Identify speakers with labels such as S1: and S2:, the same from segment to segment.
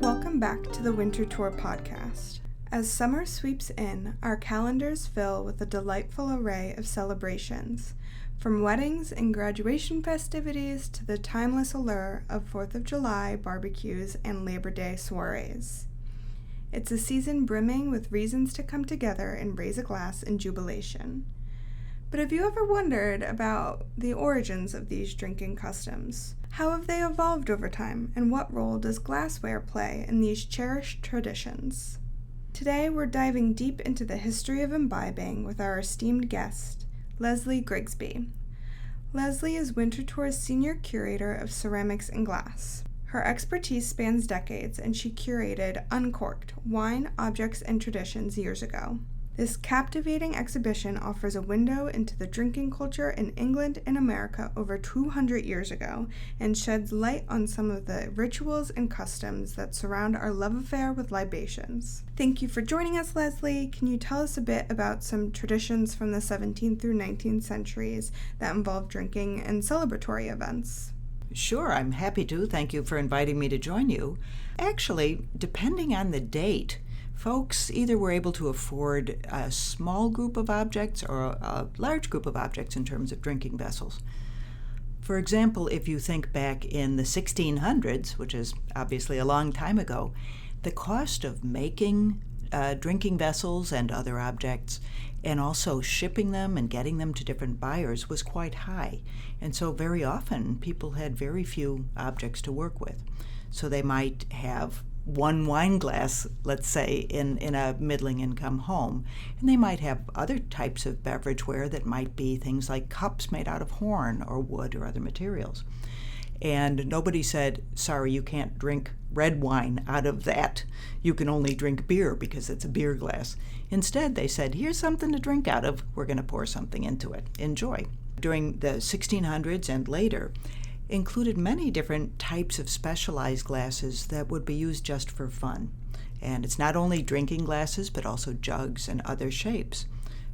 S1: Welcome back to the Winterthur Podcast. As summer sweeps in, our calendars fill with a delightful array of celebrations, from weddings and graduation festivities to the timeless allure of 4th of July barbecues and Labor Day soirees. It's a season brimming with reasons to come together and raise a glass in jubilation. But have you ever wondered about the origins of these drinking customs? How have they evolved over time, and what role does glassware play in these cherished traditions? Today we're diving deep into the history of imbibing with our esteemed guest, Leslie Grigsby. Leslie is Winterthur's senior curator of ceramics and glass. Her expertise spans decades, and she curated Uncorked: Wine, Objects, and Traditions years ago. This captivating exhibition offers a window into the drinking culture in England and America over 200 years ago and sheds light on some of the rituals and customs that surround our love affair with libations. Thank you for joining us, Leslie. Can you tell us a bit about some traditions from the 17th through 19th centuries that involve drinking and celebratory events?
S2: Sure, I'm happy to. Thank you for inviting me to join you. Actually, depending on the date, folks either were able to afford a small group of objects or a large group of objects in terms of drinking vessels. For example, if you think back in the 1600s, which is obviously a long time ago, the cost of making drinking vessels and other objects and also shipping them and getting them to different buyers was quite high. And so very often people had very few objects to work with. So they might have one wine glass, let's say, in a middling income home. And they might have other types of beverageware that might be things like cups made out of horn or wood or other materials. And nobody said, sorry, you can't drink red wine out of that. You can only drink beer because it's a beer glass. Instead, they said, here's something to drink out of. We're going to pour something into it. Enjoy. During the 1600s and later, included many different types of specialized glasses that would be used just for fun. And it's not only drinking glasses, but also jugs and other shapes.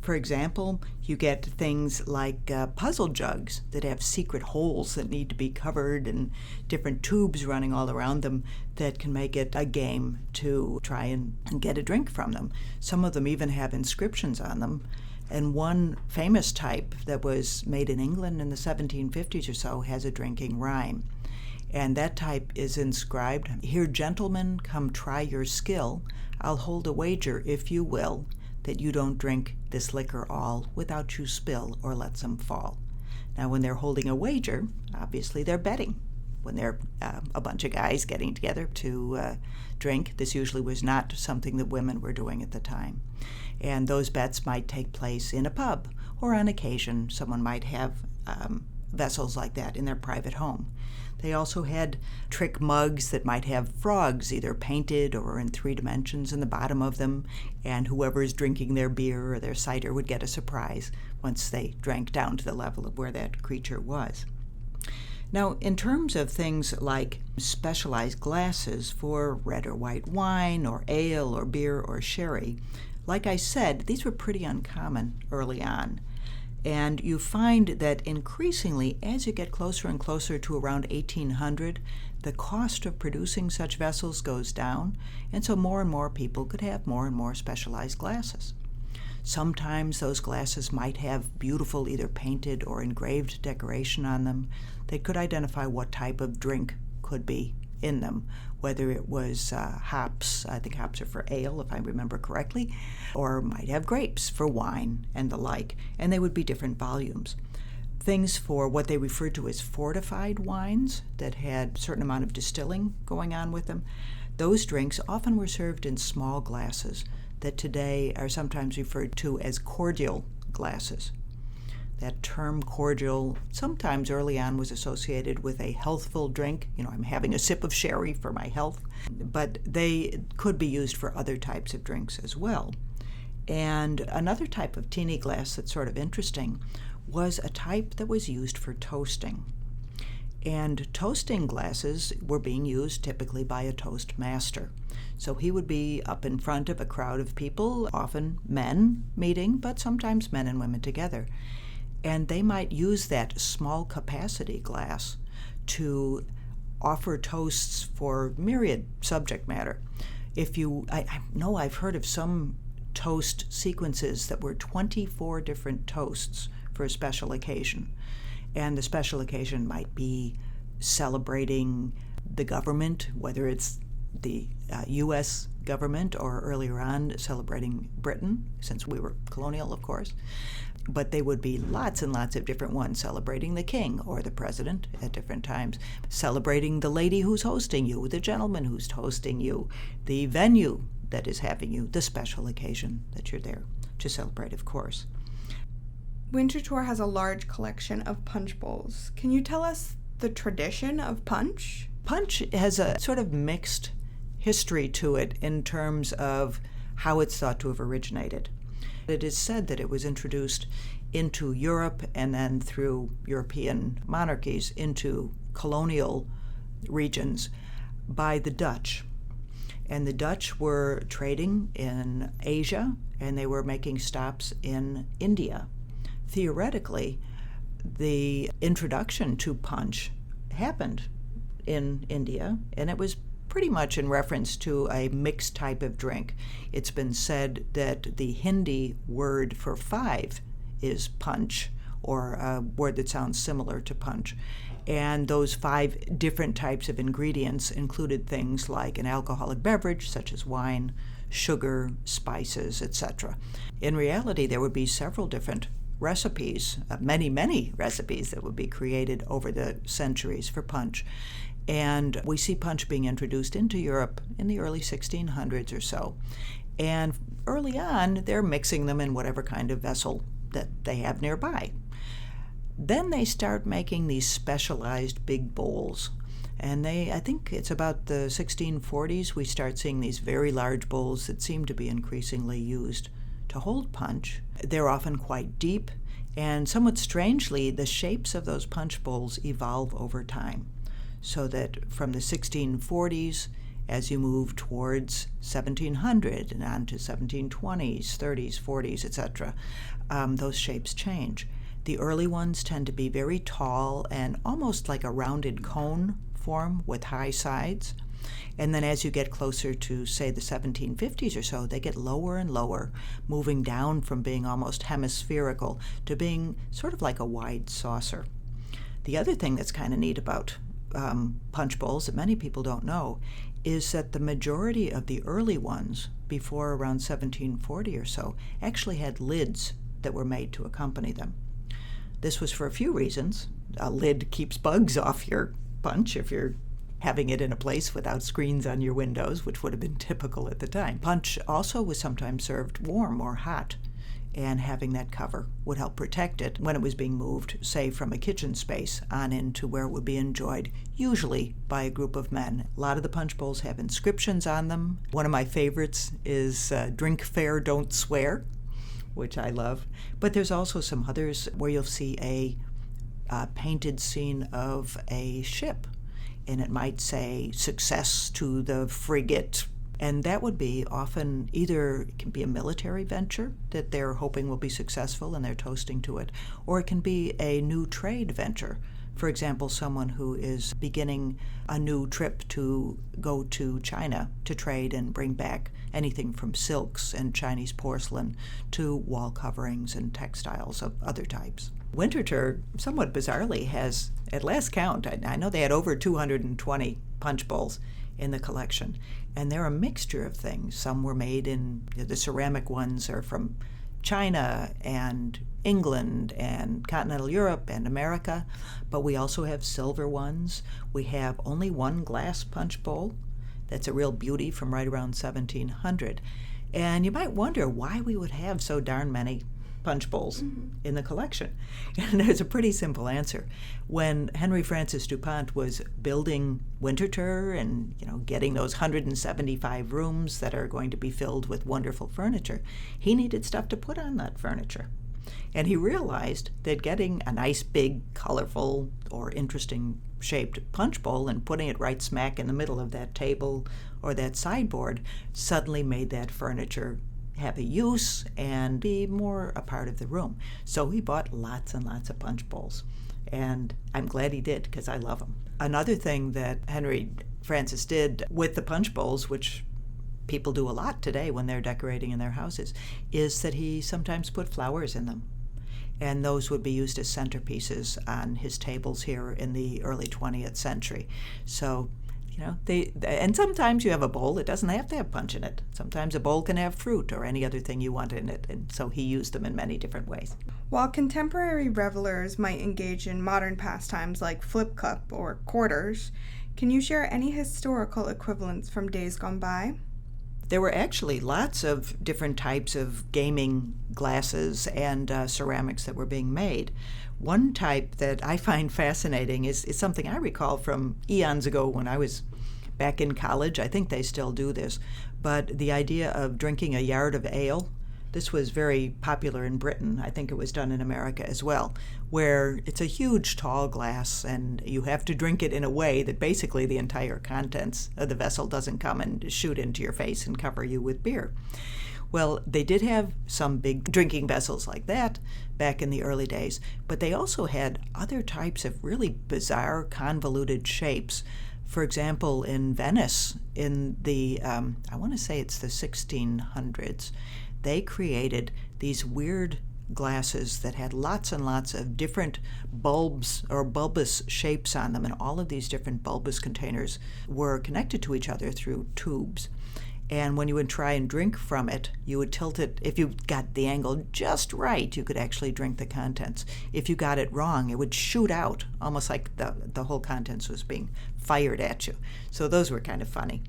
S2: For example, you get things like puzzle jugs that have secret holes that need to be covered and different tubes running all around them that can make it a game to try and get a drink from them. Some of them even have inscriptions on them. And one famous type that was made in England in the 1750s or so has a drinking rhyme. And that type is inscribed, "Here, gentlemen, come try your skill. I'll hold a wager, if you will, that you don't drink this liquor all without you spill or let some fall." Now, when they're holding a wager, obviously they're betting. When they're a bunch of guys getting together to drink, this usually was not something that women were doing at the time. And those bets might take place in a pub, or on occasion someone might have vessels like that in their private home. They also had trick mugs that might have frogs either painted or in 3 dimensions in the bottom of them, and whoever is drinking their beer or their cider would get a surprise once they drank down to the level of where that creature was. Now, in terms of things like specialized glasses for red or white wine or ale or beer or sherry, like I said, these were pretty uncommon early on. And you find that increasingly, as you get closer and closer to around 1800, the cost of producing such vessels goes down, and so more and more people could have more and more specialized glasses. Sometimes those glasses might have beautiful either painted or engraved decoration on them that could identify what type of drink could be in them, whether it was hops, I think hops are for ale if I remember correctly, or might have grapes for wine and the like, and they would be different volumes. Things for what they referred to as fortified wines that had a certain amount of distilling going on with them, those drinks often were served in small glasses that today are sometimes referred to as cordial glasses. That term cordial sometimes early on was associated with a healthful drink. I'm having a sip of sherry for my health, but they could be used for other types of drinks as well. And another type of teeny glass that's sort of interesting was a type that was used for toasting. And toasting glasses were being used typically by a toast master. So he would be up in front of a crowd of people, often men meeting, but sometimes men and women together. And they might use that small capacity glass to offer toasts for myriad subject matter. I know I've heard of some toast sequences that were 24 different toasts for a special occasion. And the special occasion might be celebrating the government, whether it's the U.S. government or earlier on celebrating Britain, since we were colonial, of course. But they would be lots and lots of different ones, celebrating the king or the president at different times, celebrating the lady who's hosting you, the gentleman who's hosting you, the venue that is having you, the special occasion that you're there to celebrate, of course.
S1: Winterthur has a large collection of punch bowls. Can you tell us the tradition of punch?
S2: Punch has a sort of mixed history to it in terms of how it's thought to have originated. It is said that it was introduced into Europe and then through European monarchies into colonial regions by the Dutch. And the Dutch were trading in Asia and they were making stops in India. Theoretically, the introduction to punch happened in India, and it was pretty much in reference to a mixed type of drink. It's been said that the Hindi word for 5 is punch, or a word that sounds similar to punch. And those 5 different types of ingredients included things like an alcoholic beverage, such as wine, sugar, spices, etc. In reality, there would be several different recipes, many recipes that would be created over the centuries for punch. And we see punch being introduced into Europe in the early 1600s or so. And early on, they're mixing them in whatever kind of vessel that they have nearby. Then they start making these specialized big bowls. And I think it's about the 1640s, we start seeing these very large bowls that seem to be increasingly used to hold punch. They're often quite deep, and somewhat strangely, the shapes of those punch bowls evolve over time. So that from the 1640s, as you move towards 1700 and on to 1720s, 30s, 40s, etc., those shapes change. The early ones tend to be very tall and almost like a rounded cone form with high sides. And then as you get closer to, say, the 1750s or so, they get lower and lower, moving down from being almost hemispherical to being sort of like a wide saucer. The other thing that's kind of neat about punch bowls that many people don't know is that the majority of the early ones, before around 1740 or so, actually had lids that were made to accompany them. This was for a few reasons. A lid keeps bugs off your punch if you're having it in a place without screens on your windows, which would have been typical at the time. Punch also was sometimes served warm or hot, and having that cover would help protect it when it was being moved, say, from a kitchen space on into where it would be enjoyed, usually by a group of men. A lot of the punch bowls have inscriptions on them. One of my favorites is "Drink fair, don't swear," which I love. But there's also some others where you'll see a painted scene of a ship, and it might say "Success to the frigate." And that would be often either it can be a military venture that they're hoping will be successful and they're toasting to it, or it can be a new trade venture. For example, someone who is beginning a new trip to go to China to trade and bring back anything from silks and Chinese porcelain to wall coverings and textiles of other types. Winterthur, somewhat bizarrely, has, at last count, I know they had over 220 punch bowls in the collection, and they're a mixture of things. Some were made in, the ceramic ones are from China and England and continental Europe and America, but we also have silver ones. We have only one glass punch bowl that's a real beauty from right around 1700. And you might wonder why we would have so darn many punch bowls in the collection. And there's a pretty simple answer. When Henry Francis DuPont was building Winterthur and getting those 175 rooms that are going to be filled with wonderful furniture, he needed stuff to put on that furniture. And he realized that getting a nice big, colorful, or interesting shaped punch bowl and putting it right smack in the middle of that table or that sideboard suddenly made that furniture have a use and be more a part of the room. So he bought lots and lots of punch bowls. And I'm glad he did, because I love them. Another thing that Henry Francis did with the punch bowls, which people do a lot today when they're decorating in their houses, is that he sometimes put flowers in them. And those would be used as centerpieces on his tables here in the early 20th century. So, and sometimes you have a bowl that doesn't have to have punch in it. Sometimes a bowl can have fruit or any other thing you want in it. And so he used them in many different ways.
S1: While contemporary revelers might engage in modern pastimes like flip cup or quarters, can you share any historical equivalents from days gone by?
S2: There were actually lots of different types of gaming glasses and ceramics that were being made. One type that I find fascinating is something I recall from eons ago when I was back in college. I think they still do this, but the idea of drinking a yard of ale. This was very popular in Britain. I think it was done in America as well, where it's a huge tall glass and you have to drink it in a way that basically the entire contents of the vessel doesn't come and shoot into your face and cover you with beer. Well, they did have some big drinking vessels like that back in the early days, but they also had other types of really bizarre, convoluted shapes. For example, in Venice, in the, I want to say it's the 1600s, they created these weird glasses that had lots and lots of different bulbs or bulbous shapes on them, and all of these different bulbous containers were connected to each other through tubes. And when you would try and drink from it, you would tilt it. If you got the angle just right, you could actually drink the contents. If you got it wrong, it would shoot out, almost like the whole contents was being fired at you. So those were kind of funny.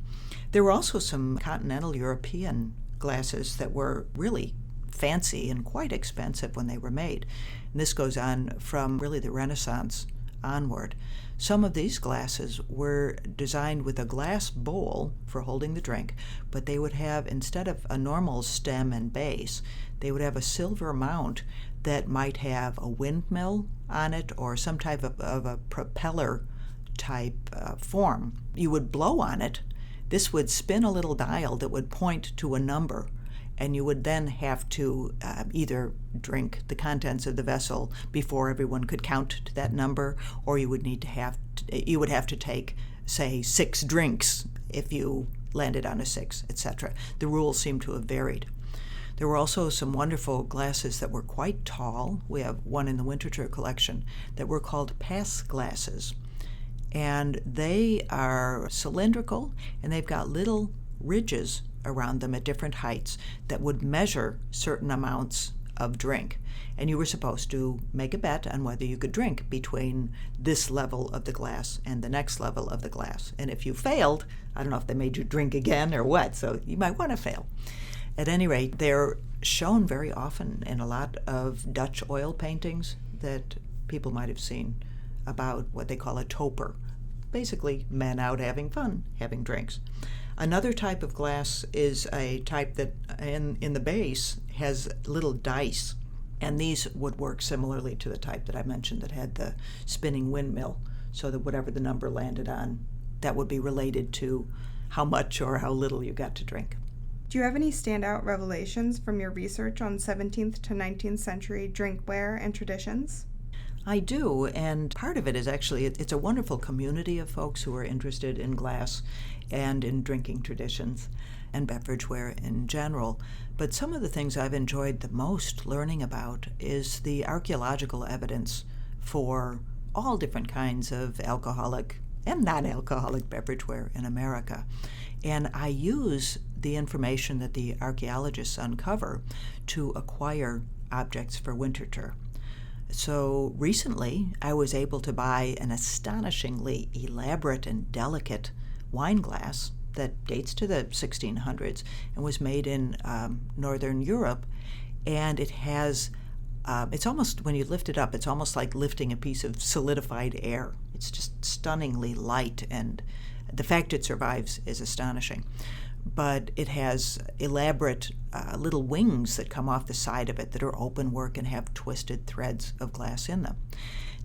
S2: There were also some continental European glasses that were really fancy and quite expensive when they were made. And this goes on from really the Renaissance onward. Some of these glasses were designed with a glass bowl for holding the drink, but they would have, instead of a normal stem and base, they would have a silver mount that might have a windmill on it or some type of a propeller type form. You would blow on it. This would spin a little dial that would point to a number, and you would then have to either drink the contents of the vessel before everyone could count to that number, or you would have to take, say, 6 drinks if you landed on a 6, etc. The rules seem to have varied. There were also some wonderful glasses that were quite tall. We have one in the Winterthur collection that were called pass glasses. And they are cylindrical, and they've got little ridges around them at different heights that would measure certain amounts of drink. And you were supposed to make a bet on whether you could drink between this level of the glass and the next level of the glass. And if you failed, I don't know if they made you drink again or what, so you might want to fail. At any rate, they're shown very often in a lot of Dutch oil paintings that people might have seen about what they call a toper. Basically, men out having fun, having drinks. Another type of glass is a type that in the base has little dice, and these would work similarly to the type that I mentioned that had the spinning windmill, so that whatever the number landed on, that would be related to how much or how little you got to drink.
S1: Do you have any standout revelations from your research on 17th to 19th century drinkware and traditions?
S2: I do, and part of it is actually, it's a wonderful community of folks who are interested in glass and in drinking traditions and beverageware in general. But some of the things I've enjoyed the most learning about is the archaeological evidence for all different kinds of alcoholic and non-alcoholic beverageware in America. And I use the information that the archaeologists uncover to acquire objects for Winterthur. So recently, I was able to buy an astonishingly elaborate and delicate wine glass that dates to the 1600s and was made in Northern Europe. And it has, it's almost, when you lift it up, it's almost like lifting a piece of solidified air. It's just stunningly light, and the fact it survives is astonishing. But it has elaborate little wings that come off the side of it that are open work and have twisted threads of glass in them.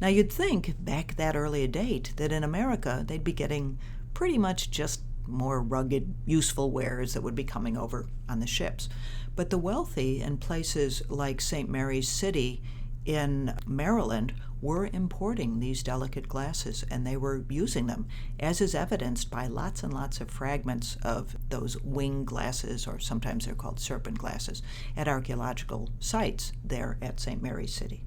S2: Now you'd think, back that early a date, that in America they'd be getting pretty much just more rugged, useful wares that would be coming over on the ships. But the wealthy in places like St. Mary's City in Maryland were importing these delicate glasses, and they were using them, as is evidenced by lots and lots of fragments of those wing glasses, or sometimes they're called serpent glasses, at archaeological sites there at St. Mary's City.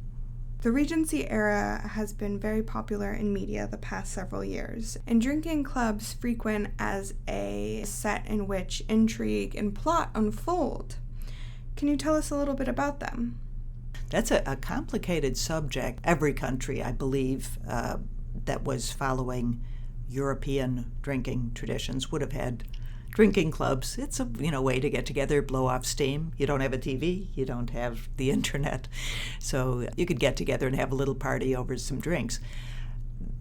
S1: The Regency era has been very popular in media the past several years, and drinking clubs frequent as a set in which intrigue and plot unfold. Can you tell us a little bit about them?
S2: That's a complicated subject. Every country, I believe, that was following European drinking traditions would have had drinking clubs. It's a way to get together, blow off steam. You don't have a TV, you don't have the internet, so you could get together and have a little party over some drinks.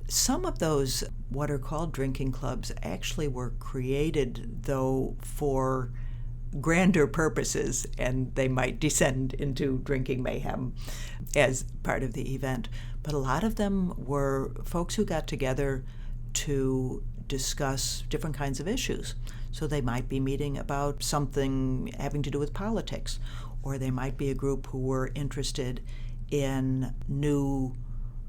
S2: Some of those, what are called drinking clubs, actually were created, though, for grander purposes, and they might descend into drinking mayhem as part of the event. But a lot of them were folks who got together to discuss different kinds of issues. So they might be meeting about something having to do with politics, or they might be a group who were interested in new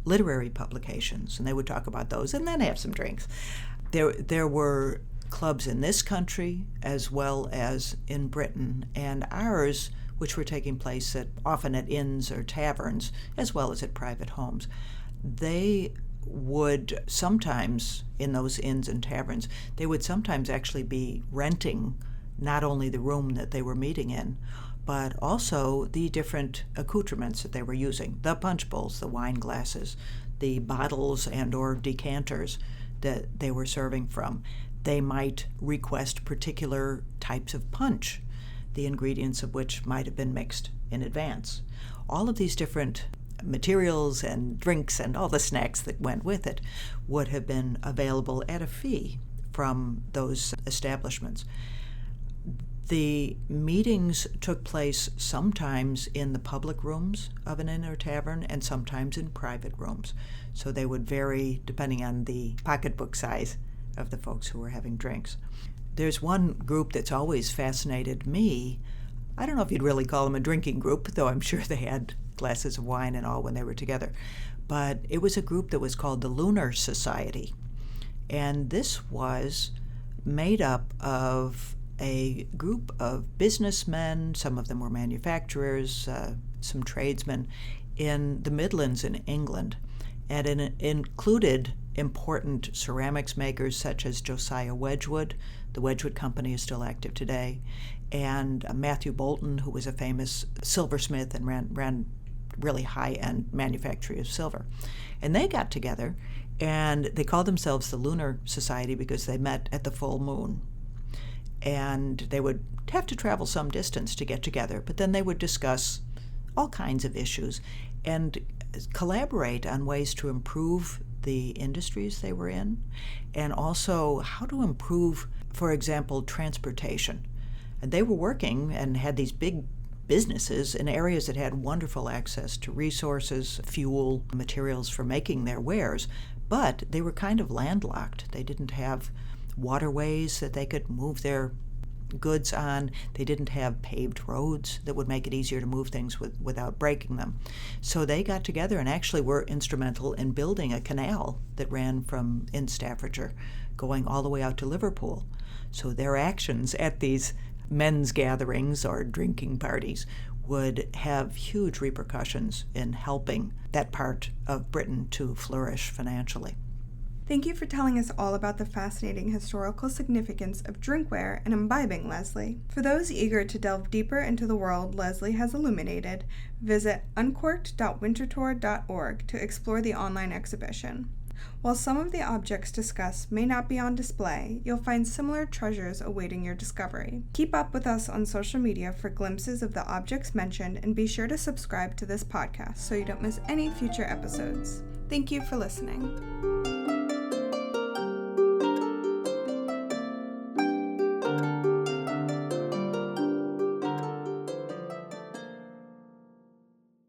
S2: literary publications, and they would talk about those and then have some drinks. There were clubs in this country as well as in Britain, and ours, which were taking place often at inns or taverns, as well as at private homes. They would sometimes, in those inns and taverns, they would sometimes actually be renting not only the room that they were meeting in, but also the different accoutrements that they were using, the punch bowls, the wine glasses, the bottles and or decanters that they were serving from. They might request particular types of punch, the ingredients of which might have been mixed in advance. All of these different materials and drinks and all the snacks that went with it would have been available at a fee from those establishments. The meetings took place sometimes in the public rooms of an inn or tavern and sometimes in private rooms. So they would vary depending on the pocketbook size of the folks who were having drinks. There's one group that's always fascinated me. I don't know if you'd really call them a drinking group, though I'm sure they had glasses of wine and all when they were together. But it was a group that was called the Lunar Society. And this was made up of a group of businessmen, some of them were manufacturers, some tradesmen, in the Midlands in England. And it included important ceramics makers such as Josiah Wedgwood. The Wedgwood Company is still active today. And Matthew Bolton, who was a famous silversmith and ran really high-end manufacturing of silver. And they got together, and they called themselves the Lunar Society because they met at the full moon. And they would have to travel some distance to get together, but then they would discuss all kinds of issues and collaborate on ways to improve the industries they were in, and also how to improve, for example, transportation. And they were working and had these big businesses in areas that had wonderful access to resources, fuel, materials for making their wares, but they were kind of landlocked. They didn't have waterways that they could move their goods on. They didn't have paved roads that would make it easier to move things without breaking them. So they got together and actually were instrumental in building a canal that ran from in Staffordshire going all the way out to Liverpool. So their actions at these men's gatherings or drinking parties would have huge repercussions in helping that part of Britain to flourish financially.
S1: Thank you for telling us all about the fascinating historical significance of drinkware and imbibing, Leslie. For those eager to delve deeper into the world Leslie has illuminated, visit uncorked.winterthur.org to explore the online exhibition. While some of the objects discussed may not be on display, you'll find similar treasures awaiting your discovery. Keep up with us on social media for glimpses of the objects mentioned, and be sure to subscribe to this podcast so you don't miss any future episodes. Thank you for listening.